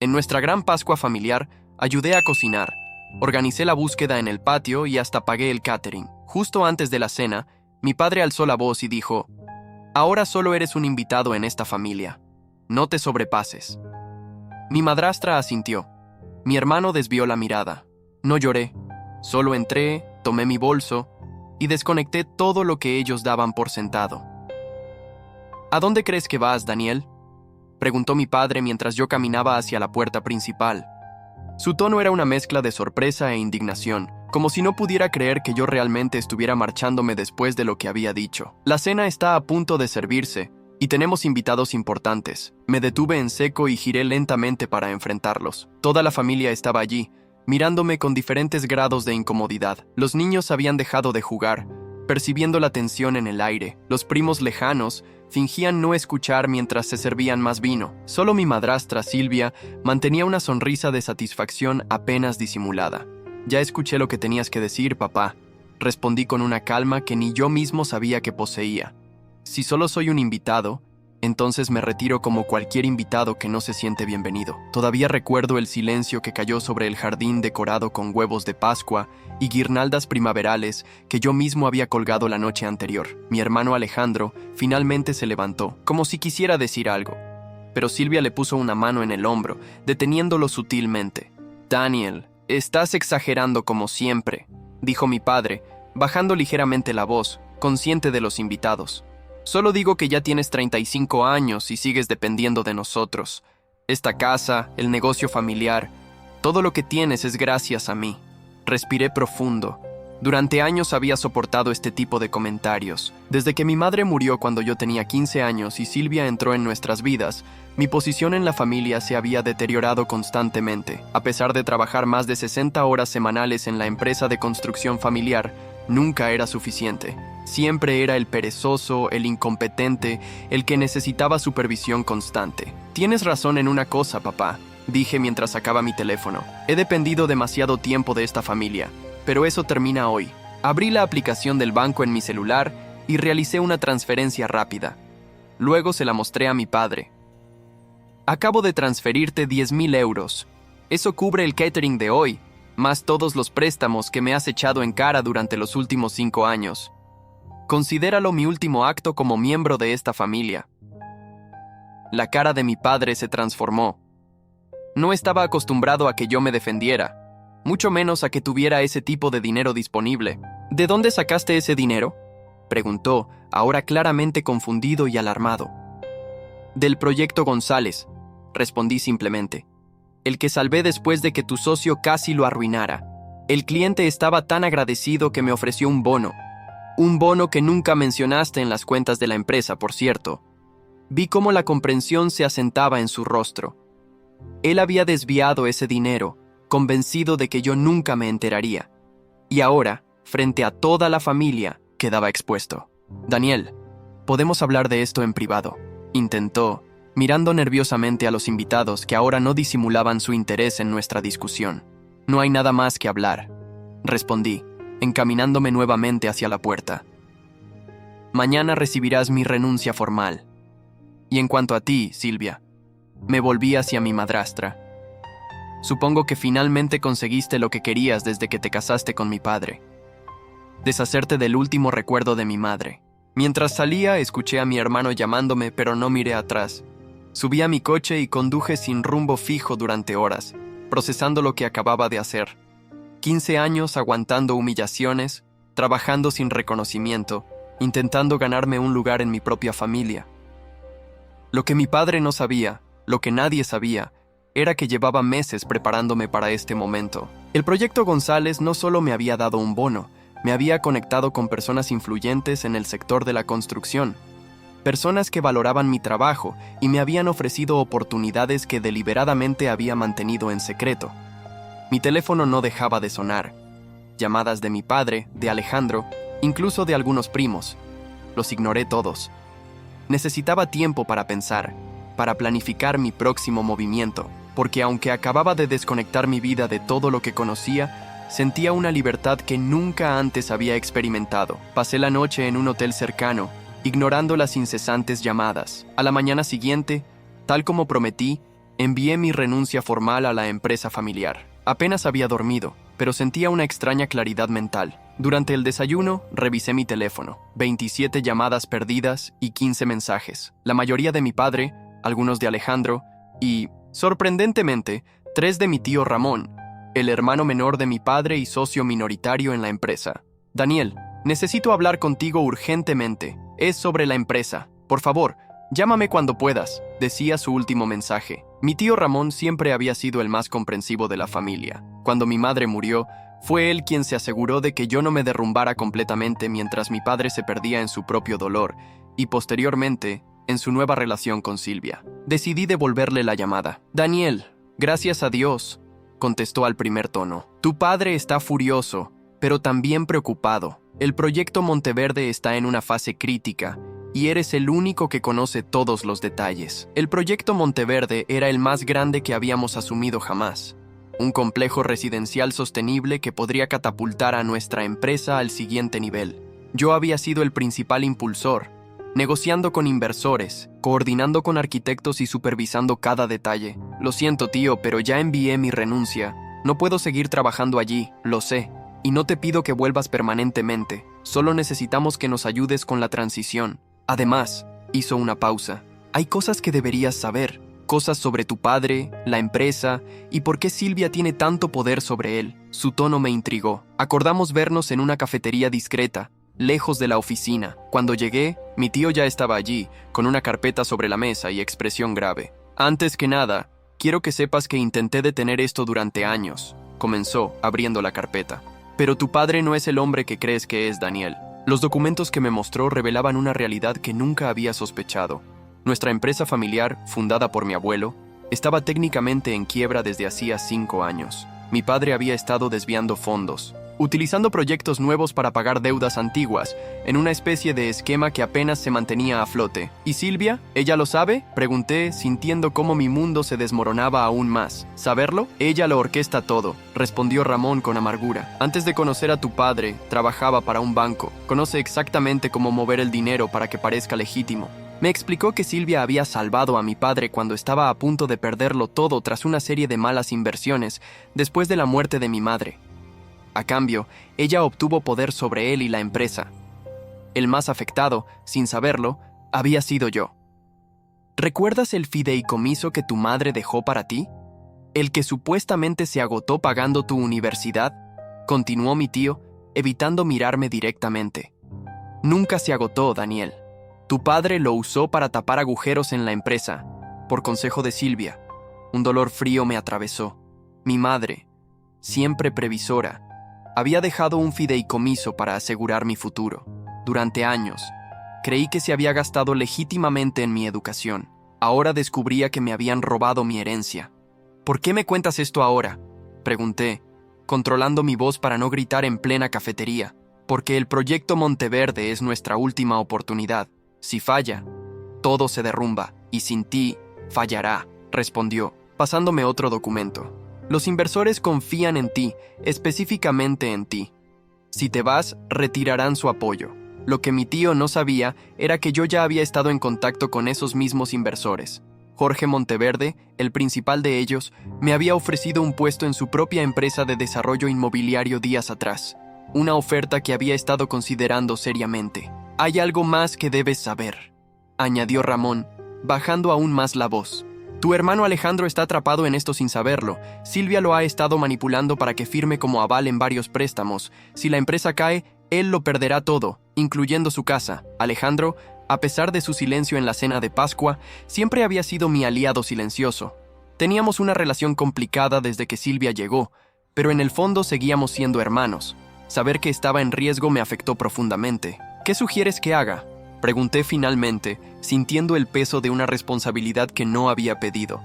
En nuestra gran Pascua familiar, ayudé a cocinar, organicé la búsqueda en el patio y hasta pagué el catering. Justo antes de la cena, mi padre alzó la voz y dijo: «Ahora solo eres un invitado en esta familia. No te sobrepases». Mi madrastra asintió. Mi hermano desvió la mirada. No lloré. Solo entré, tomé mi bolso y desconecté todo lo que ellos daban por sentado. «¿A dónde crees que vas, Daniel?», preguntó mi padre mientras yo caminaba hacia la puerta principal. Su tono era una mezcla de sorpresa e indignación, como si no pudiera creer que yo realmente estuviera marchándome después de lo que había dicho. «La cena está a punto de servirse y tenemos invitados importantes». Me detuve en seco y giré lentamente para enfrentarlos. Toda la familia estaba allí, mirándome con diferentes grados de incomodidad. Los niños habían dejado de jugar, percibiendo la tensión en el aire. Los primos lejanos fingían no escuchar mientras se servían más vino. Solo mi madrastra, Silvia, mantenía una sonrisa de satisfacción apenas disimulada. «Ya escuché lo que tenías que decir, papá», respondí con una calma que ni yo mismo sabía que poseía. «Si solo soy un invitado, entonces me retiro como cualquier invitado que no se siente bienvenido». Todavía recuerdo el silencio que cayó sobre el jardín decorado con huevos de Pascua y guirnaldas primaverales que yo mismo había colgado la noche anterior. Mi hermano Alejandro finalmente se levantó, como si quisiera decir algo, pero Silvia le puso una mano en el hombro, deteniéndolo sutilmente. «Daniel, estás exagerando como siempre», dijo mi padre, bajando ligeramente la voz, consciente de los invitados. «Solo digo que ya tienes 35 años y sigues dependiendo de nosotros. Esta casa, el negocio familiar, todo lo que tienes es gracias a mí». Respiré profundo. Durante años había soportado este tipo de comentarios. Desde que mi madre murió cuando yo tenía 15 años y Silvia entró en nuestras vidas, mi posición en la familia se había deteriorado constantemente. A pesar de trabajar más de 60 horas semanales en la empresa de construcción familiar, nunca era suficiente. Siempre era el perezoso, el incompetente, el que necesitaba supervisión constante. «Tienes razón en una cosa, papá», dije mientras sacaba mi teléfono. «He dependido demasiado tiempo de esta familia, pero eso termina hoy». Abrí la aplicación del banco en mi celular y realicé una transferencia rápida. Luego se la mostré a mi padre. «Acabo de transferirte 10,000 euros. Eso cubre el catering de hoy, más todos los préstamos que me has echado en cara durante los últimos 5 años. Considéralo mi último acto como miembro de esta familia». La cara de mi padre se transformó. No estaba acostumbrado a que yo me defendiera, mucho menos a que tuviera ese tipo de dinero disponible. «¿De dónde sacaste ese dinero?», preguntó, ahora claramente confundido y alarmado. «Del proyecto González», respondí simplemente. «El que salvé después de que tu socio casi lo arruinara. El cliente estaba tan agradecido que me ofreció un bono. Un bono que nunca mencionaste en las cuentas de la empresa, por cierto». Vi cómo la comprensión se asentaba en su rostro. Él había desviado ese dinero, convencido de que yo nunca me enteraría. Y ahora, frente a toda la familia, quedaba expuesto. «Daniel, podemos hablar de esto en privado», intentó, mirando nerviosamente a los invitados que ahora no disimulaban su interés en nuestra discusión. «No hay nada más que hablar», respondí, encaminándome nuevamente hacia la puerta. «Mañana recibirás mi renuncia formal. Y en cuanto a ti, Silvia», me volví hacia mi madrastra. «Supongo que finalmente conseguiste lo que querías desde que te casaste con mi padre. Deshacerte del último recuerdo de mi madre». Mientras salía, escuché a mi hermano llamándome, pero no miré atrás. Subí a mi coche y conduje sin rumbo fijo durante horas, procesando lo que acababa de hacer. 15 años aguantando humillaciones, trabajando sin reconocimiento, intentando ganarme un lugar en mi propia familia. Lo que mi padre no sabía, lo que nadie sabía, era que llevaba meses preparándome para este momento. El proyecto González no solo me había dado un bono, me había conectado con personas influyentes en el sector de la construcción, personas que valoraban mi trabajo y me habían ofrecido oportunidades que deliberadamente había mantenido en secreto. Mi teléfono no dejaba de sonar. Llamadas de mi padre, de Alejandro, incluso de algunos primos. Los ignoré todos. Necesitaba tiempo para pensar, para planificar mi próximo movimiento, porque aunque acababa de desconectar mi vida de todo lo que conocía, sentía una libertad que nunca antes había experimentado. Pasé la noche en un hotel cercano, ignorando las incesantes llamadas. A la mañana siguiente, tal como prometí, Envié mi renuncia formal a la empresa familiar. Apenas había dormido, pero sentía una extraña claridad mental. Durante el desayuno, revisé mi teléfono. 27 llamadas perdidas y 15 mensajes. La mayoría de mi padre, algunos de Alejandro y, sorprendentemente, 3 de mi tío Ramón, el hermano menor de mi padre y socio minoritario en la empresa. Daniel, necesito hablar contigo urgentemente. Es sobre la empresa. Por favor, llámame cuando puedas, decía su último mensaje. Mi tío Ramón siempre había sido el más comprensivo de la familia. Cuando mi madre murió, fue él quien se aseguró de que yo no me derrumbara completamente mientras mi padre se perdía en su propio dolor y, posteriormente, en su nueva relación con Silvia. Decidí devolverle la llamada. Daniel, gracias a Dios, contestó al primer tono. Tu padre está furioso, pero también preocupado. El proyecto Monteverde está en una fase crítica y eres el único que conoce todos los detalles. El proyecto Monteverde era el más grande que habíamos asumido jamás. Un complejo residencial sostenible que podría catapultar a nuestra empresa al siguiente nivel. Yo había sido el principal impulsor, negociando con inversores, coordinando con arquitectos y supervisando cada detalle. Lo siento, tío, pero ya envié mi renuncia. No puedo seguir trabajando allí, lo sé. Y no te pido que vuelvas permanentemente. Solo necesitamos que nos ayudes con la transición. Además, hizo una pausa. Hay cosas que deberías saber. Cosas sobre tu padre, la empresa y por qué Silvia tiene tanto poder sobre él. Su tono me intrigó. Acordamos vernos en una cafetería discreta, lejos de la oficina. Cuando llegué, mi tío ya estaba allí, con una carpeta sobre la mesa y expresión grave. Antes que nada, quiero que sepas que intenté detener esto durante años, comenzó, abriendo la carpeta. Pero tu padre no es el hombre que crees que es, Daniel. Los documentos que me mostró revelaban una realidad que nunca había sospechado. Nuestra empresa familiar, fundada por mi abuelo, estaba técnicamente en quiebra desde hacía 5 años. Mi padre había estado desviando fondos, utilizando proyectos nuevos para pagar deudas antiguas, en una especie de esquema que apenas se mantenía a flote. ¿Y Silvia? ¿Ella lo sabe?, pregunté, sintiendo cómo mi mundo se desmoronaba aún más. ¿Saberlo? Ella lo orquesta todo, respondió Ramón con amargura. Antes de conocer a tu padre, trabajaba para un banco. Conoce exactamente cómo mover el dinero para que parezca legítimo. Me explicó que Silvia había salvado a mi padre cuando estaba a punto de perderlo todo tras una serie de malas inversiones después de la muerte de mi madre. A cambio, ella obtuvo poder sobre él y la empresa. El más afectado, sin saberlo, había sido yo. ¿Recuerdas el fideicomiso que tu madre dejó para ti? ¿El que supuestamente se agotó pagando tu universidad? Continuó mi tío, evitando mirarme directamente. Nunca se agotó, Daniel. Tu padre lo usó para tapar agujeros en la empresa, por consejo de Silvia. Un dolor frío me atravesó. Mi madre, siempre previsora, había dejado un fideicomiso para asegurar mi futuro. Durante años, creí que se había gastado legítimamente en mi educación. Ahora descubría que me habían robado mi herencia. ¿Por qué me cuentas esto ahora?, pregunté, controlando mi voz para no gritar en plena cafetería. Porque el proyecto Monteverde es nuestra última oportunidad. Si falla, todo se derrumba, y sin ti, fallará, respondió, pasándome otro documento. Los inversores confían en ti, específicamente en ti. Si te vas, retirarán su apoyo. Lo que mi tío no sabía era que yo ya había estado en contacto con esos mismos inversores. Jorge Monteverde, el principal de ellos, me había ofrecido un puesto en su propia empresa de desarrollo inmobiliario días atrás. Una oferta que había estado considerando seriamente. Hay algo más que debes saber, añadió Ramón, bajando aún más la voz. Tu hermano Alejandro está atrapado en esto sin saberlo. Silvia lo ha estado manipulando para que firme como aval en varios préstamos. Si la empresa cae, él lo perderá todo, incluyendo su casa. Alejandro, a pesar de su silencio en la cena de Pascua, siempre había sido mi aliado silencioso. Teníamos una relación complicada desde que Silvia llegó, pero en el fondo seguíamos siendo hermanos. Saber que estaba en riesgo me afectó profundamente. ¿Qué sugieres que haga?, pregunté finalmente, sintiendo el peso de una responsabilidad que no había pedido.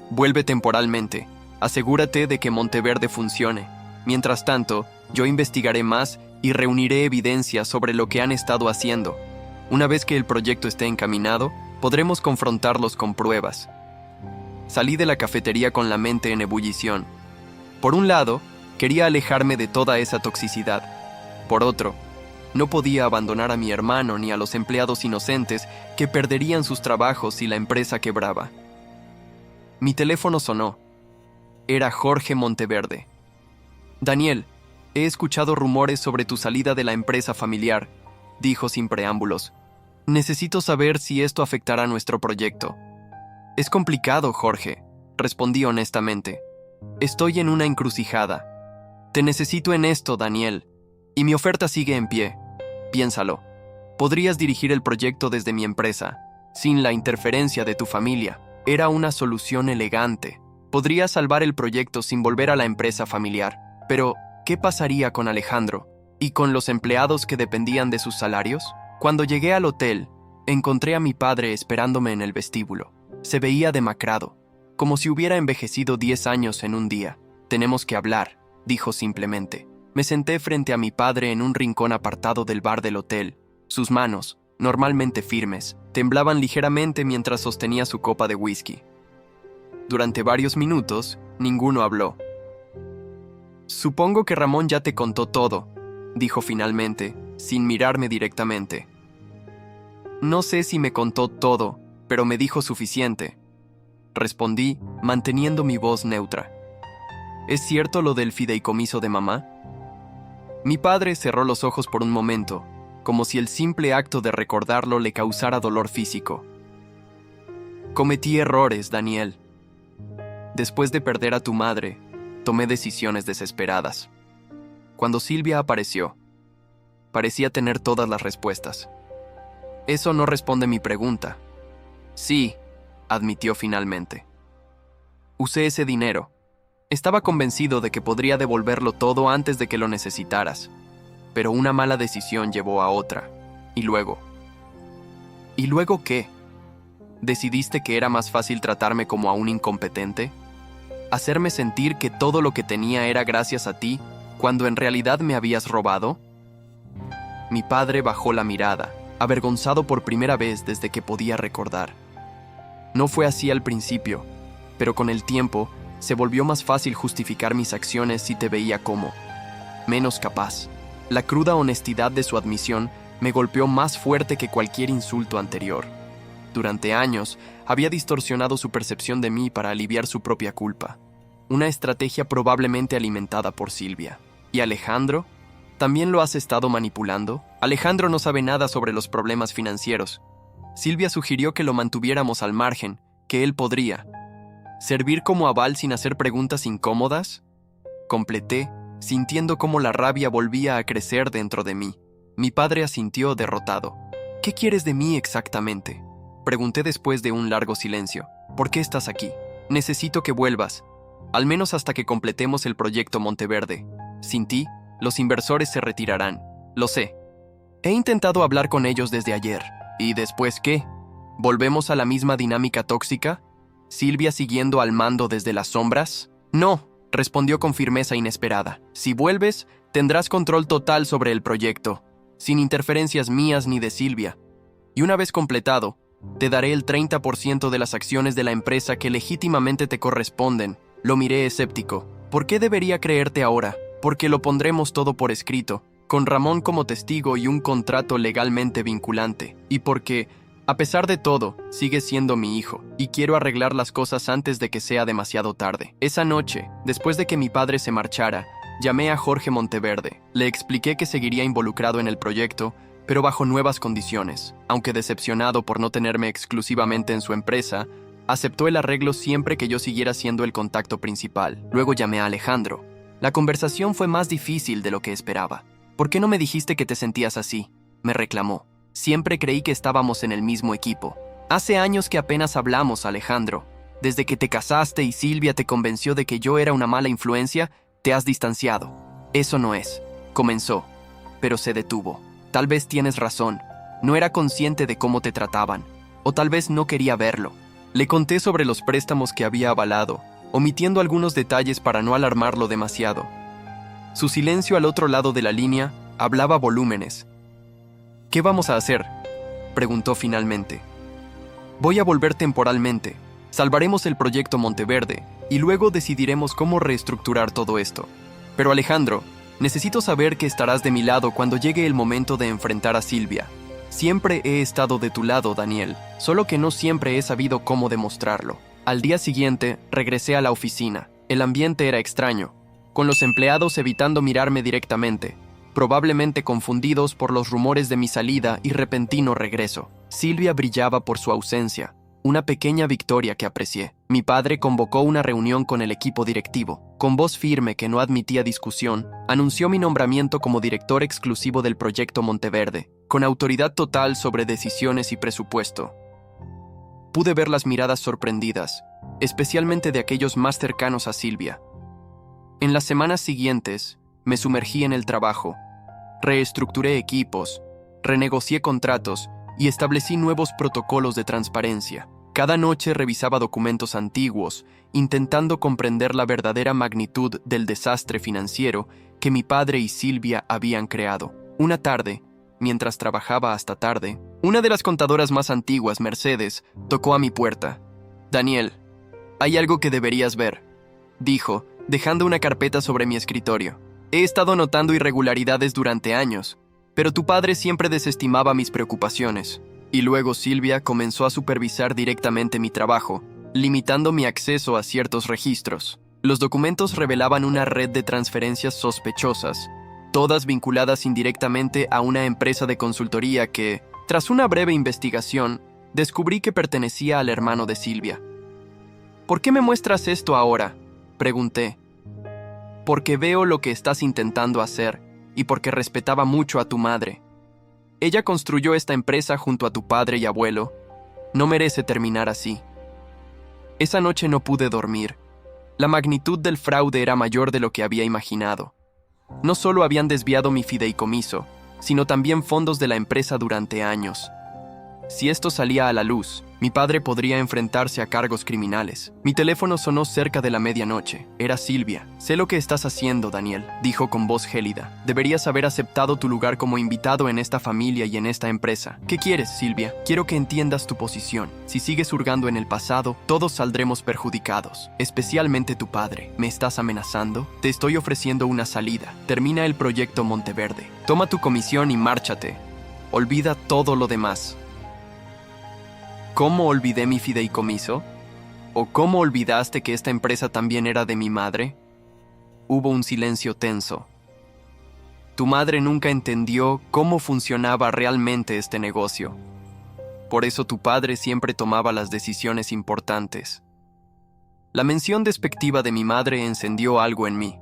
Vuelve temporalmente. Asegúrate de que Monteverde funcione. Mientras tanto, yo investigaré más y reuniré evidencia sobre lo que han estado haciendo. Una vez que el proyecto esté encaminado, podremos confrontarlos con pruebas. Salí de la cafetería con la mente en ebullición. Por un lado, quería alejarme de toda esa toxicidad. Por otro, no podía abandonar a mi hermano ni a los empleados inocentes que perderían sus trabajos si la empresa quebraba. Mi teléfono sonó. Era Jorge Monteverde. Daniel, he escuchado rumores sobre tu salida de la empresa familiar, dijo sin preámbulos. Necesito saber si esto afectará nuestro proyecto. Es complicado, Jorge, respondí honestamente. Estoy en una encrucijada. Te necesito en esto, Daniel, y mi oferta sigue en pie. Piénsalo. Podrías dirigir el proyecto desde mi empresa, sin la interferencia de tu familia. Era una solución elegante. Podrías salvar el proyecto sin volver a la empresa familiar. Pero, ¿qué pasaría con Alejandro y con los empleados que dependían de sus salarios? Cuando llegué al hotel, encontré a mi padre esperándome en el vestíbulo. Se veía demacrado, como si hubiera envejecido 10 años en un día. Tenemos que hablar, dijo simplemente. Me senté frente a mi padre en un rincón apartado del bar del hotel. Sus manos, normalmente firmes, temblaban ligeramente mientras sostenía su copa de whisky. Durante varios minutos, ninguno habló. Supongo que Ramón ya te contó todo, dijo finalmente, sin mirarme directamente. No sé si me contó todo, pero me dijo suficiente, respondí, manteniendo mi voz neutra. ¿Es cierto lo del fideicomiso de mamá? Mi padre cerró los ojos por un momento, como si el simple acto de recordarlo le causara dolor físico. Cometí errores, Daniel. Después de perder a tu madre, tomé decisiones desesperadas. Cuando Silvia apareció, parecía tener todas las respuestas. Eso no responde mi pregunta. Sí, admitió finalmente. Usé ese dinero. Estaba convencido de que podría devolverlo todo antes de que lo necesitaras. Pero una mala decisión llevó a otra. ¿Y luego? ¿Y luego qué? ¿Decidiste que era más fácil tratarme como a un incompetente? ¿Hacerme sentir que todo lo que tenía era gracias a ti, cuando en realidad me habías robado? Mi padre bajó la mirada, avergonzado por primera vez desde que podía recordar. No fue así al principio, pero con el tiempo se volvió más fácil justificar mis acciones si te veía como menos capaz. La cruda honestidad de su admisión me golpeó más fuerte que cualquier insulto anterior. Durante años, había distorsionado su percepción de mí para aliviar su propia culpa. Una estrategia probablemente alimentada por Silvia. ¿Y Alejandro? ¿También lo has estado manipulando? Alejandro no sabe nada sobre los problemas financieros. Silvia sugirió que lo mantuviéramos al margen, que él podría. ¿Servir como aval sin hacer preguntas incómodas? Completé, sintiendo cómo la rabia volvía a crecer dentro de mí. Mi padre asintió derrotado. ¿Qué quieres de mí exactamente? Pregunté después de un largo silencio. ¿Por qué estás aquí? Necesito que vuelvas, al menos hasta que completemos el proyecto Monteverde. Sin ti, los inversores se retirarán. Lo sé. He intentado hablar con ellos desde ayer. ¿Y después qué? ¿Volvemos a la misma dinámica tóxica? ¿Silvia siguiendo al mando desde las sombras? No, respondió con firmeza inesperada. Si vuelves, tendrás control total sobre el proyecto, sin interferencias mías ni de Silvia. Y una vez completado, te daré el 30% de las acciones de la empresa que legítimamente te corresponden. Lo miré escéptico. ¿Por qué debería creerte ahora? Porque lo pondremos todo por escrito, con Ramón como testigo y un contrato legalmente vinculante. Y porque, a pesar de todo, sigues siendo mi hijo, y quiero arreglar las cosas antes de que sea demasiado tarde. Esa noche, después de que mi padre se marchara, llamé a Jorge Monteverde. Le expliqué que seguiría involucrado en el proyecto, pero bajo nuevas condiciones. Aunque decepcionado por no tenerme exclusivamente en su empresa, aceptó el arreglo siempre que yo siguiera siendo el contacto principal. Luego llamé a Alejandro. La conversación fue más difícil de lo que esperaba. ¿Por qué no me dijiste que te sentías así?, me reclamó. Siempre creí que estábamos en el mismo equipo. Hace años que apenas hablamos, Alejandro. Desde que te casaste y Silvia te convenció de que yo era una mala influencia, te has distanciado. Eso no es. Comenzó, pero se detuvo. Tal vez tienes razón. No era consciente de cómo te trataban. O tal vez no quería verlo. Le conté sobre los préstamos que había avalado, omitiendo algunos detalles para no alarmarlo demasiado. Su silencio al otro lado de la línea hablaba volúmenes. ¿Qué vamos a hacer?, preguntó finalmente. Voy a volver temporalmente. Salvaremos el proyecto Monteverde y luego decidiremos cómo reestructurar todo esto. Pero Alejandro, necesito saber que estarás de mi lado cuando llegue el momento de enfrentar a Silvia. Siempre he estado de tu lado, Daniel, solo que no siempre he sabido cómo demostrarlo. Al día siguiente, regresé a la oficina. El ambiente era extraño, con los empleados evitando mirarme directamente, probablemente confundidos por los rumores de mi salida y repentino regreso. Silvia brillaba por su ausencia, una pequeña victoria que aprecié. Mi padre convocó una reunión con el equipo directivo. Con voz firme que no admitía discusión, anunció mi nombramiento como director exclusivo del proyecto Monteverde, con autoridad total sobre decisiones y presupuesto. Pude ver las miradas sorprendidas, especialmente de aquellos más cercanos a Silvia. En las semanas siguientes, me sumergí en el trabajo. Reestructuré equipos, renegocié contratos y establecí nuevos protocolos de transparencia. Cada noche revisaba documentos antiguos, intentando comprender la verdadera magnitud del desastre financiero que mi padre y Silvia habían creado. Una tarde, mientras trabajaba hasta tarde, una de las contadoras más antiguas, Mercedes, tocó a mi puerta. «Daniel, hay algo que deberías ver», dijo, dejando una carpeta sobre mi escritorio. «He estado notando irregularidades durante años, pero tu padre siempre desestimaba mis preocupaciones». Y luego Silvia comenzó a supervisar directamente mi trabajo, limitando mi acceso a ciertos registros. Los documentos revelaban una red de transferencias sospechosas, todas vinculadas indirectamente a una empresa de consultoría que, tras una breve investigación, descubrí que pertenecía al hermano de Silvia. «¿Por qué me muestras esto ahora?», pregunté. «Porque veo lo que estás intentando hacer y porque respetaba mucho a tu madre. Ella construyó esta empresa junto a tu padre y abuelo. No merece terminar así». Esa noche no pude dormir. La magnitud del fraude era mayor de lo que había imaginado. No solo habían desviado mi fideicomiso, sino también fondos de la empresa durante años. Si esto salía a la luz, mi padre podría enfrentarse a cargos criminales. Mi teléfono sonó cerca de la medianoche. Era Silvia. «Sé lo que estás haciendo, Daniel», dijo con voz gélida. «Deberías haber aceptado tu lugar como invitado en esta familia y en esta empresa». «¿Qué quieres, Silvia? Quiero que entiendas tu posición. Si sigues hurgando en el pasado, todos saldremos perjudicados, especialmente tu padre. ¿Me estás amenazando? Te estoy ofreciendo una salida. Termina el proyecto Monteverde. Toma tu comisión y márchate. Olvida todo lo demás». ¿Cómo olvidé mi fideicomiso? ¿O cómo olvidaste que esta empresa también era de mi madre? Hubo un silencio tenso. Tu madre nunca entendió cómo funcionaba realmente este negocio. Por eso tu padre siempre tomaba las decisiones importantes. La mención despectiva de mi madre encendió algo en mí.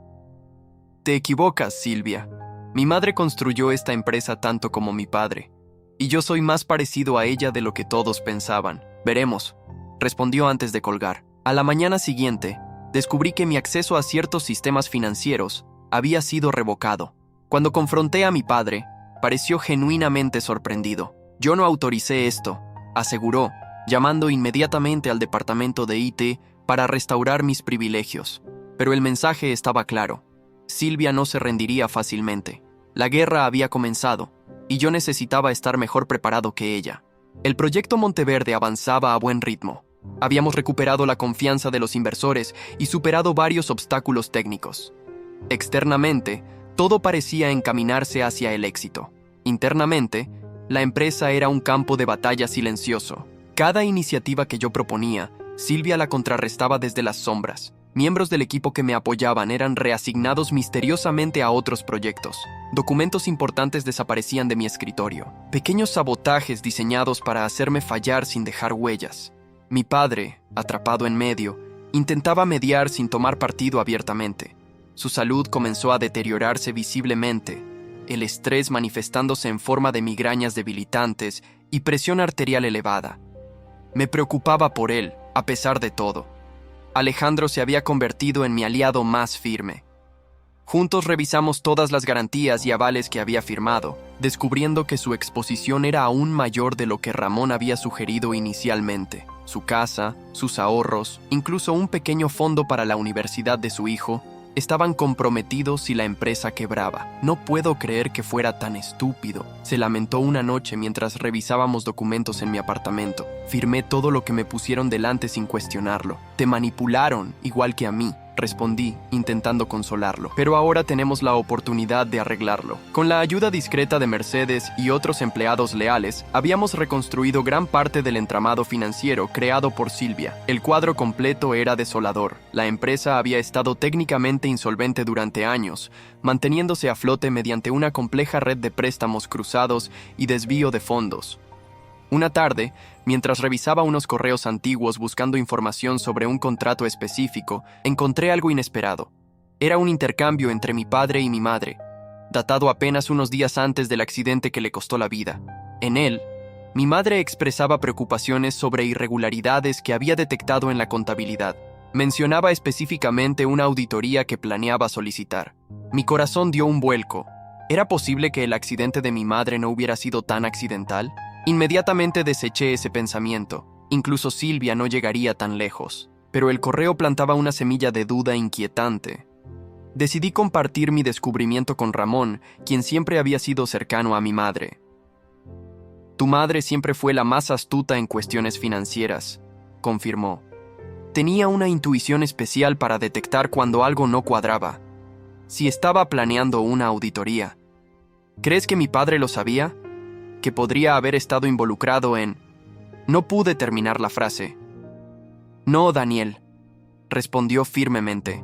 «Te equivocas, Silvia. Mi madre construyó esta empresa tanto como mi padre. Y yo soy más parecido a ella de lo que todos pensaban. Veremos», respondió antes de colgar. A la mañana siguiente, descubrí que mi acceso a ciertos sistemas financieros había sido revocado. Cuando confronté a mi padre, pareció genuinamente sorprendido. «Yo no autoricé esto», aseguró, llamando inmediatamente al departamento de IT para restaurar mis privilegios. Pero el mensaje estaba claro. Silvia no se rendiría fácilmente. La guerra había comenzado, y yo necesitaba estar mejor preparado que ella. El proyecto Monteverde avanzaba a buen ritmo. Habíamos recuperado la confianza de los inversores y superado varios obstáculos técnicos. Externamente, todo parecía encaminarse hacia el éxito. Internamente, la empresa era un campo de batalla silencioso. Cada iniciativa que yo proponía, Silvia la contrarrestaba desde las sombras. Miembros del equipo que me apoyaban eran reasignados misteriosamente a otros proyectos. Documentos importantes desaparecían de mi escritorio. Pequeños sabotajes diseñados para hacerme fallar sin dejar huellas. Mi padre, atrapado en medio, intentaba mediar sin tomar partido abiertamente. Su salud comenzó a deteriorarse visiblemente, el estrés manifestándose en forma de migrañas debilitantes y presión arterial elevada. Me preocupaba por él, a pesar de todo. Alejandro se había convertido en mi aliado más firme. Juntos revisamos todas las garantías y avales que había firmado, descubriendo que su exposición era aún mayor de lo que Ramón había sugerido inicialmente. Su casa, sus ahorros, incluso un pequeño fondo para la universidad de su hijo, estaban comprometidos si la empresa quebraba. «No puedo creer que fuera tan estúpido», se lamentó una noche mientras revisábamos documentos en mi apartamento. «Firmé todo lo que me pusieron delante sin cuestionarlo. Te manipularon, igual que a mí. respondí, intentando consolarlo. Pero ahora tenemos la oportunidad de arreglarlo. Con la ayuda discreta de Mercedes y otros empleados leales, habíamos reconstruido gran parte del entramado financiero creado por Silvia. El cuadro completo era desolador. La empresa había estado técnicamente insolvente durante años, manteniéndose a flote mediante una compleja red de préstamos cruzados y desvío de fondos. Una tarde, mientras revisaba unos correos antiguos buscando información sobre un contrato específico, encontré algo inesperado. Era un intercambio entre mi padre y mi madre, datado apenas unos días antes del accidente que le costó la vida. En él, mi madre expresaba preocupaciones sobre irregularidades que había detectado en la contabilidad. Mencionaba específicamente una auditoría que planeaba solicitar. Mi corazón dio un vuelco. ¿Era posible que el accidente de mi madre no hubiera sido tan accidental? Inmediatamente deseché ese pensamiento. Incluso Silvia no llegaría tan lejos. Pero el correo plantaba una semilla de duda inquietante. Decidí compartir mi descubrimiento con Ramón, quien siempre había sido cercano a mi madre. Tu madre siempre fue la más astuta en cuestiones financieras, confirmó. Tenía una intuición especial para detectar cuando algo no cuadraba. Si estaba planeando una auditoría. ¿Crees que mi padre lo sabía? ¿Que podría haber estado involucrado en...? No pude terminar la frase. No, Daniel, respondió firmemente.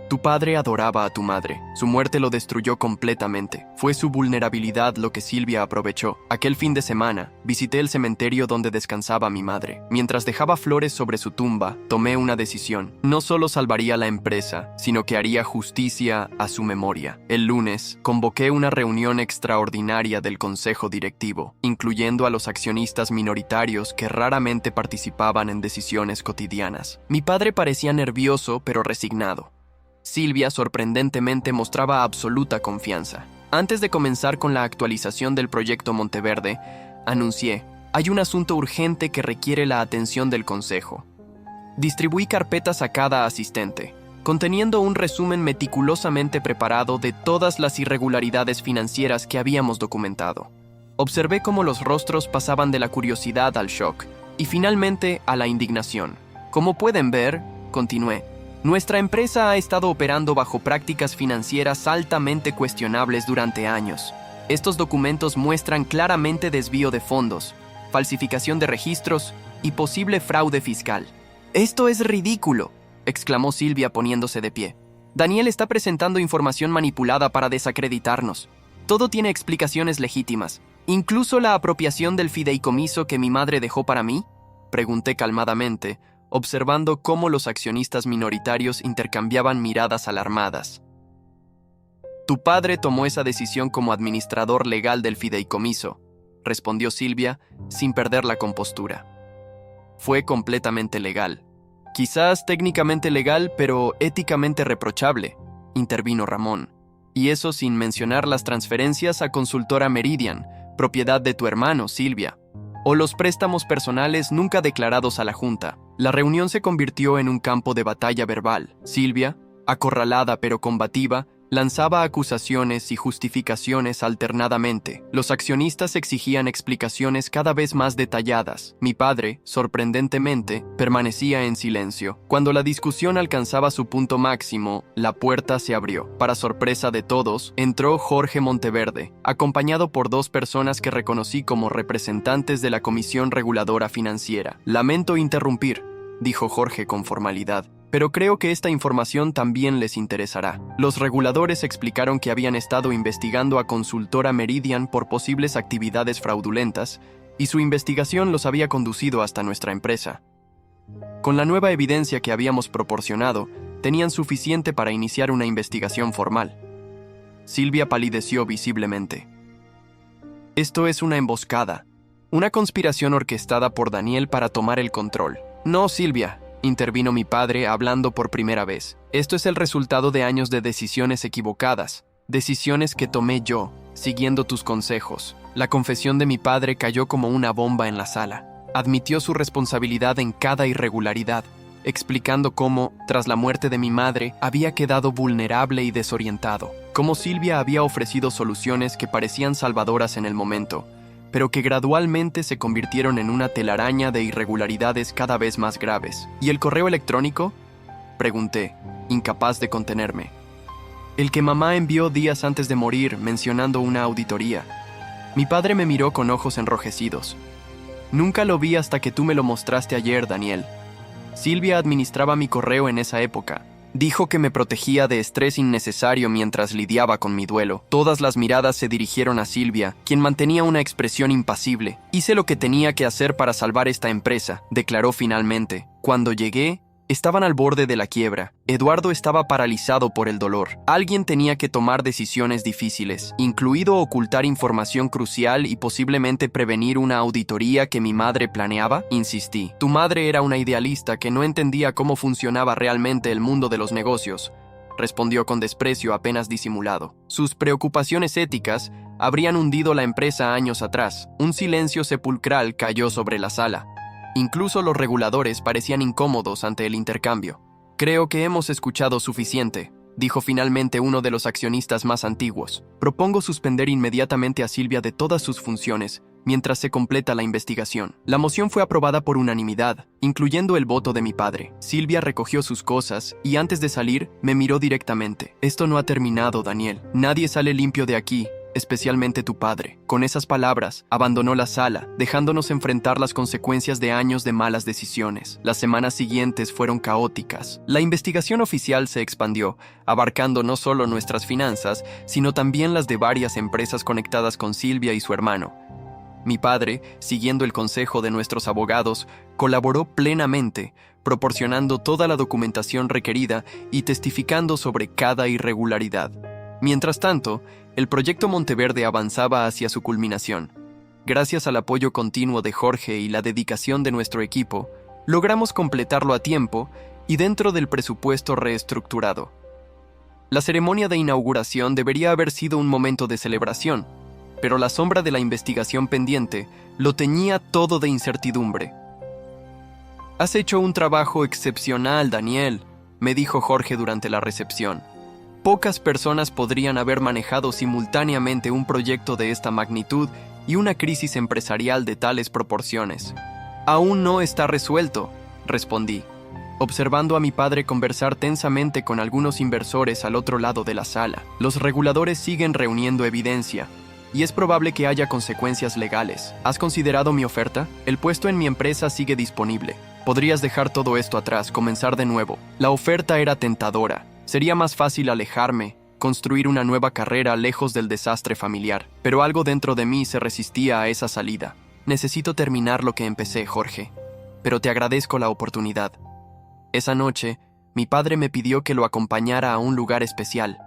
Tu padre adoraba a tu madre. Su muerte lo destruyó completamente. Fue su vulnerabilidad lo que Silvia aprovechó. Aquel fin de semana, visité el cementerio donde descansaba mi madre. Mientras dejaba flores sobre su tumba, tomé una decisión. No solo salvaría la empresa, sino que haría justicia a su memoria. El lunes, convoqué una reunión extraordinaria del consejo directivo, incluyendo a los accionistas minoritarios que raramente participaban en decisiones cotidianas. Mi padre parecía nervioso, pero resignado. Silvia, sorprendentemente, mostraba absoluta confianza. Antes de comenzar con la actualización del proyecto Monteverde, anuncié, hay un asunto urgente que requiere la atención del consejo. Distribuí carpetas a cada asistente, conteniendo un resumen meticulosamente preparado de todas las irregularidades financieras que habíamos documentado. Observé cómo los rostros pasaban de la curiosidad al shock y finalmente a la indignación. Como pueden ver, continué, nuestra empresa ha estado operando bajo prácticas financieras altamente cuestionables durante años. Estos documentos muestran claramente desvío de fondos, falsificación de registros y posible fraude fiscal. «Esto es ridículo», exclamó Silvia poniéndose de pie. «Daniel está presentando información manipulada para desacreditarnos. Todo tiene explicaciones legítimas. ¿Incluso la apropiación del fideicomiso que mi madre dejó para mí?», pregunté calmadamente, observando cómo los accionistas minoritarios intercambiaban miradas alarmadas. Tu padre tomó esa decisión como administrador legal del fideicomiso, respondió Silvia, sin perder la compostura. Fue completamente legal. Quizás técnicamente legal, pero éticamente reprochable, intervino Ramón. Y eso sin mencionar las transferencias a Consultora Meridian, propiedad de tu hermano, Silvia, o los préstamos personales nunca declarados a la Junta. La reunión se convirtió en un campo de batalla verbal. Silvia, acorralada pero combativa, lanzaba acusaciones y justificaciones alternadamente. Los accionistas exigían explicaciones cada vez más detalladas. Mi padre, sorprendentemente, permanecía en silencio. Cuando la discusión alcanzaba su punto máximo, la puerta se abrió. Para sorpresa de todos, entró Jorge Monteverde, acompañado por dos personas que reconocí como representantes de la Comisión Reguladora Financiera. «Lamento interrumpir», dijo Jorge con formalidad, «pero creo que esta información también les interesará». Los reguladores explicaron que habían estado investigando a Consultora Meridian por posibles actividades fraudulentas y su investigación los había conducido hasta nuestra empresa. Con la nueva evidencia que habíamos proporcionado, tenían suficiente para iniciar una investigación formal. Silvia palideció visiblemente. «Esto es una emboscada, una conspiración orquestada por Daniel para tomar el control». «No, Silvia», intervino mi padre hablando por primera vez. «Esto es el resultado de años de decisiones equivocadas, decisiones que tomé yo, siguiendo tus consejos». La confesión de mi padre cayó como una bomba en la sala. Admitió su responsabilidad en cada irregularidad, explicando cómo, tras la muerte de mi madre, había quedado vulnerable y desorientado. Cómo Silvia había ofrecido soluciones que parecían salvadoras en el momento, pero que gradualmente se convirtieron en una telaraña de irregularidades cada vez más graves. ¿Y el correo electrónico?, Pregunté, incapaz de contenerme. El que mamá envió días antes de morir, mencionando una auditoría. Mi padre me miró con ojos enrojecidos. Nunca lo vi hasta que tú me lo mostraste ayer, Daniel. Silvia administraba mi correo en esa época. Dijo que me protegía de estrés innecesario mientras lidiaba con mi duelo. Todas las miradas se dirigieron a Silvia, quien mantenía una expresión impasible. Hice lo que tenía que hacer para salvar esta empresa, declaró finalmente. Cuando llegué, estaban al borde de la quiebra. Eduardo estaba paralizado por el dolor. Alguien tenía que tomar decisiones difíciles, incluido ocultar información crucial y posiblemente prevenir una auditoría que mi madre planeaba. Insistí. Tu madre era una idealista que no entendía cómo funcionaba realmente el mundo de los negocios, respondió con desprecio apenas disimulado. Sus preocupaciones éticas habrían hundido la empresa años atrás. Un silencio sepulcral cayó sobre la sala. Incluso los reguladores parecían incómodos ante el intercambio. Creo que hemos escuchado suficiente, dijo finalmente uno de los accionistas más antiguos. Propongo suspender inmediatamente a Silvia de todas sus funciones mientras se completa la investigación. La moción fue aprobada por unanimidad, incluyendo el voto de mi padre. Silvia recogió sus cosas y antes de salir me miró directamente. Esto no ha terminado, Daniel. Nadie sale limpio de aquí, especialmente tu padre. Con esas palabras, abandonó la sala, dejándonos enfrentar las consecuencias de años de malas decisiones. Las semanas siguientes fueron caóticas. La investigación oficial se expandió, abarcando no solo nuestras finanzas, sino también las de varias empresas conectadas con Silvia y su hermano. Mi padre, siguiendo el consejo de nuestros abogados, colaboró plenamente, proporcionando toda la documentación requerida y testificando sobre cada irregularidad. Mientras tanto, el proyecto Monteverde avanzaba hacia su culminación. Gracias al apoyo continuo de Jorge y la dedicación de nuestro equipo, logramos completarlo a tiempo y dentro del presupuesto reestructurado. La ceremonia de inauguración debería haber sido un momento de celebración, pero la sombra de la investigación pendiente lo teñía todo de incertidumbre. «Has hecho un trabajo excepcional, Daniel», me dijo Jorge durante la recepción. Pocas personas podrían haber manejado simultáneamente un proyecto de esta magnitud y una crisis empresarial de tales proporciones. «Aún no está resuelto», respondí, observando a mi padre conversar tensamente con algunos inversores al otro lado de la sala. Los reguladores siguen reuniendo evidencia, y es probable que haya consecuencias legales. ¿Has considerado mi oferta? El puesto en mi empresa sigue disponible. Podrías dejar todo esto atrás, comenzar de nuevo. La oferta era tentadora. Sería más fácil alejarme, construir una nueva carrera lejos del desastre familiar. Pero algo dentro de mí se resistía a esa salida. Necesito terminar lo que empecé, Jorge. Pero te agradezco la oportunidad. Esa noche, mi padre me pidió que lo acompañara a un lugar especial.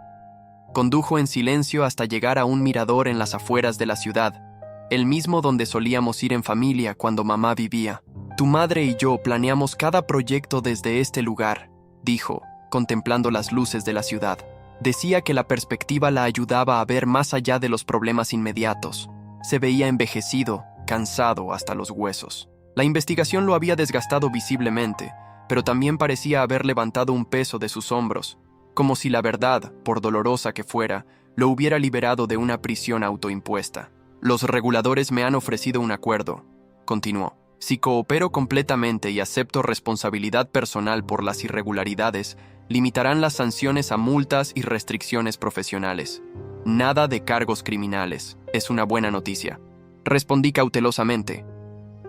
Condujo en silencio hasta llegar a un mirador en las afueras de la ciudad, el mismo donde solíamos ir en familia cuando mamá vivía. Tu madre y yo planeamos cada proyecto desde este lugar, dijo, contemplando las luces de la ciudad. Decía que la perspectiva la ayudaba a ver más allá de los problemas inmediatos. Se veía envejecido, cansado hasta los huesos. La investigación lo había desgastado visiblemente, pero también parecía haber levantado un peso de sus hombros, como si la verdad, por dolorosa que fuera, lo hubiera liberado de una prisión autoimpuesta. Los reguladores me han ofrecido un acuerdo, continuó. Si coopero completamente y acepto responsabilidad personal por las irregularidades, limitarán las sanciones a multas y restricciones profesionales. Nada de cargos criminales. Es una buena noticia. Respondí cautelosamente.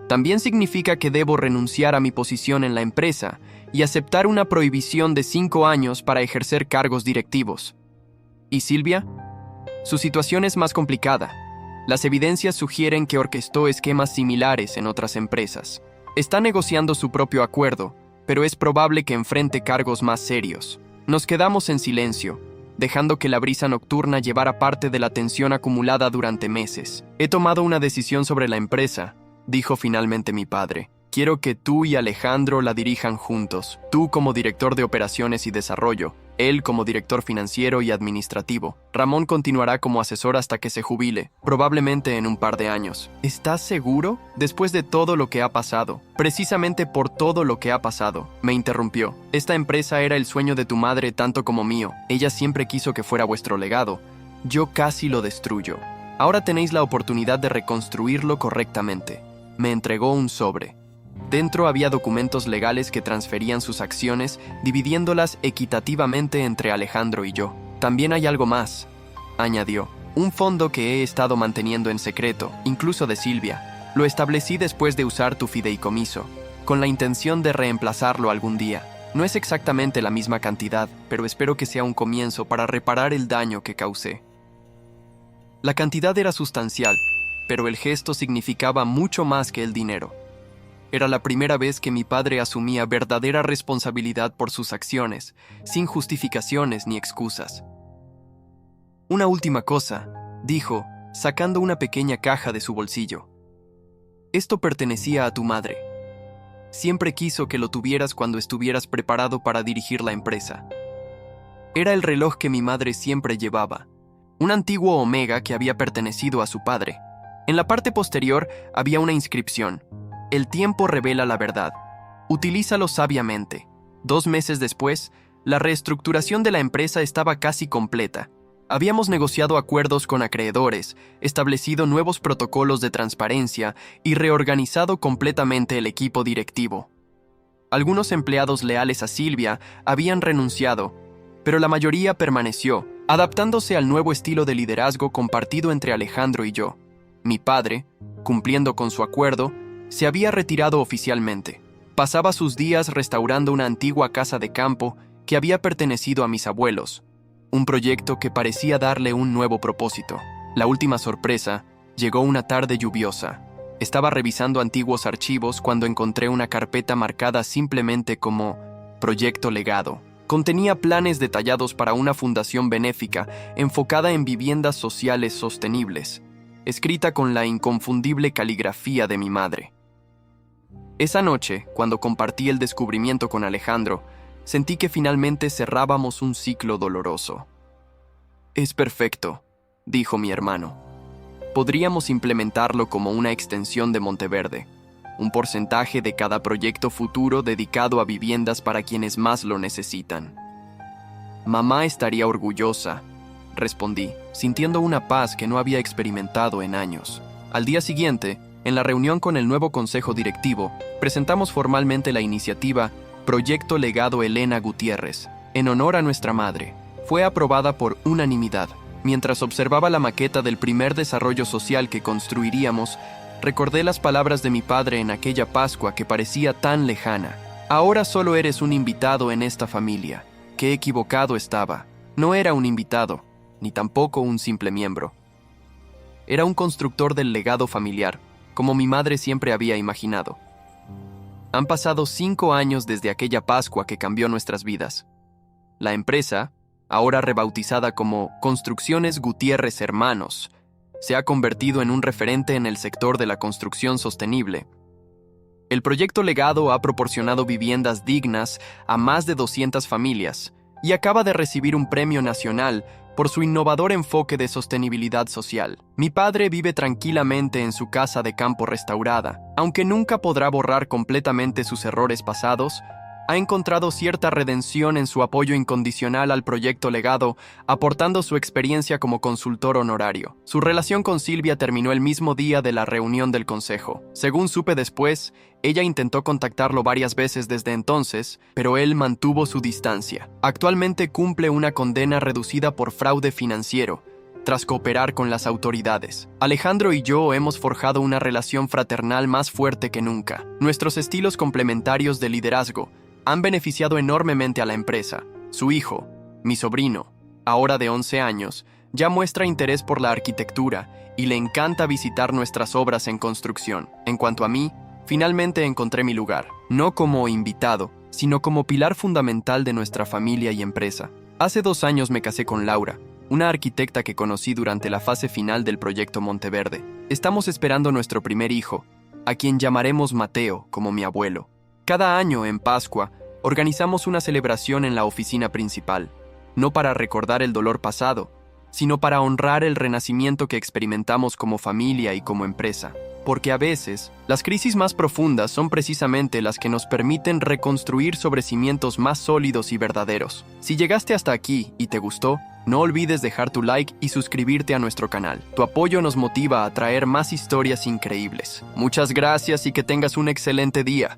También significa que debo renunciar a mi posición en la empresa y aceptar una prohibición de 5 años para ejercer cargos directivos. ¿Y Silvia? Su situación es más complicada. Las evidencias sugieren que orquestó esquemas similares en otras empresas. Está negociando su propio acuerdo, pero es probable que enfrente cargos más serios. Nos quedamos en silencio, dejando que la brisa nocturna llevara parte de la tensión acumulada durante meses. He tomado una decisión sobre la empresa, dijo finalmente mi padre. Quiero que tú y Alejandro la dirijan juntos, tú como director de operaciones y desarrollo, él como director financiero y administrativo. Ramón continuará como asesor hasta que se jubile, probablemente en un par de años. ¿Estás seguro? Después de todo lo que ha pasado, precisamente por todo lo que ha pasado, me interrumpió. Esta empresa era el sueño de tu madre tanto como mío. Ella siempre quiso que fuera vuestro legado. Yo casi lo destruyo. Ahora tenéis la oportunidad de reconstruirlo correctamente. Me entregó un sobre. Dentro había documentos legales que transferían sus acciones, dividiéndolas equitativamente entre Alejandro y yo. También hay algo más, añadió. Un fondo que he estado manteniendo en secreto, incluso de Silvia. Lo establecí después de usar tu fideicomiso, con la intención de reemplazarlo algún día. No es exactamente la misma cantidad, pero espero que sea un comienzo para reparar el daño que causé. La cantidad era sustancial, pero el gesto significaba mucho más que el dinero. Era la primera vez que mi padre asumía verdadera responsabilidad por sus acciones, sin justificaciones ni excusas. Una última cosa, dijo, sacando una pequeña caja de su bolsillo. Esto pertenecía a tu madre. Siempre quiso que lo tuvieras cuando estuvieras preparado para dirigir la empresa. Era el reloj que mi madre siempre llevaba, un antiguo Omega que había pertenecido a su padre. En la parte posterior había una inscripción: el tiempo revela la verdad. Utilízalo sabiamente. 2 meses después, la reestructuración de la empresa estaba casi completa. Habíamos negociado acuerdos con acreedores, establecido nuevos protocolos de transparencia y reorganizado completamente el equipo directivo. Algunos empleados leales a Silvia habían renunciado, pero la mayoría permaneció, adaptándose al nuevo estilo de liderazgo compartido entre Alejandro y yo. Mi padre, cumpliendo con su acuerdo, se había retirado oficialmente. Pasaba sus días restaurando una antigua casa de campo que había pertenecido a mis abuelos, un proyecto que parecía darle un nuevo propósito. La última sorpresa llegó una tarde lluviosa. Estaba revisando antiguos archivos cuando encontré una carpeta marcada simplemente como Proyecto Legado. Contenía planes detallados para una fundación benéfica enfocada en viviendas sociales sostenibles, escrita con la inconfundible caligrafía de mi madre. Esa noche, cuando compartí el descubrimiento con Alejandro, sentí que finalmente cerrábamos un ciclo doloroso. Es perfecto, dijo mi hermano. Podríamos implementarlo como una extensión de Monteverde, un porcentaje de cada proyecto futuro dedicado a viviendas para quienes más lo necesitan. Mamá estaría orgullosa, respondí, sintiendo una paz que no había experimentado en años. Al día siguiente, en la reunión con el nuevo consejo directivo, presentamos formalmente la iniciativa Proyecto Legado Elena Gutiérrez, en honor a nuestra madre. Fue aprobada por unanimidad. Mientras observaba la maqueta del primer desarrollo social que construiríamos, recordé las palabras de mi padre en aquella Pascua que parecía tan lejana. Ahora solo eres un invitado en esta familia. Qué equivocado estaba. No era un invitado, ni tampoco un simple miembro. Era un constructor del legado familiar, como mi madre siempre había imaginado. Han pasado 5 años desde aquella Pascua que cambió nuestras vidas. La empresa, ahora rebautizada como Construcciones Gutiérrez Hermanos, se ha convertido en un referente en el sector de la construcción sostenible. El proyecto Legado ha proporcionado viviendas dignas a más de 200 familias y acaba de recibir un premio nacional por su innovador enfoque de sostenibilidad social. Mi padre vive tranquilamente en su casa de campo restaurada. Aunque nunca podrá borrar completamente sus errores pasados, ha encontrado cierta redención en su apoyo incondicional al proyecto Legado, aportando su experiencia como consultor honorario. Su relación con Silvia terminó el mismo día de la reunión del consejo. Según supe después, ella intentó contactarlo varias veces desde entonces, pero él mantuvo su distancia. Actualmente cumple una condena reducida por fraude financiero, tras cooperar con las autoridades. Alejandro y yo hemos forjado una relación fraternal más fuerte que nunca. Nuestros estilos complementarios de liderazgo han beneficiado enormemente a la empresa. Su hijo, mi sobrino, ahora de 11 años, ya muestra interés por la arquitectura y le encanta visitar nuestras obras en construcción. En cuanto a mí, finalmente encontré mi lugar, no como invitado, sino como pilar fundamental de nuestra familia y empresa. Hace 2 años me casé con Laura, una arquitecta que conocí durante la fase final del proyecto Monteverde. Estamos esperando nuestro primer hijo, a quien llamaremos Mateo, como mi abuelo. Cada año, en Pascua, organizamos una celebración en la oficina principal, no para recordar el dolor pasado, sino para honrar el renacimiento que experimentamos como familia y como empresa. Porque a veces, las crisis más profundas son precisamente las que nos permiten reconstruir sobre cimientos más sólidos y verdaderos. Si llegaste hasta aquí y te gustó, No olvides dejar tu like y suscribirte a nuestro canal. Tu apoyo nos motiva a traer más historias increíbles. Muchas gracias y que tengas un excelente día.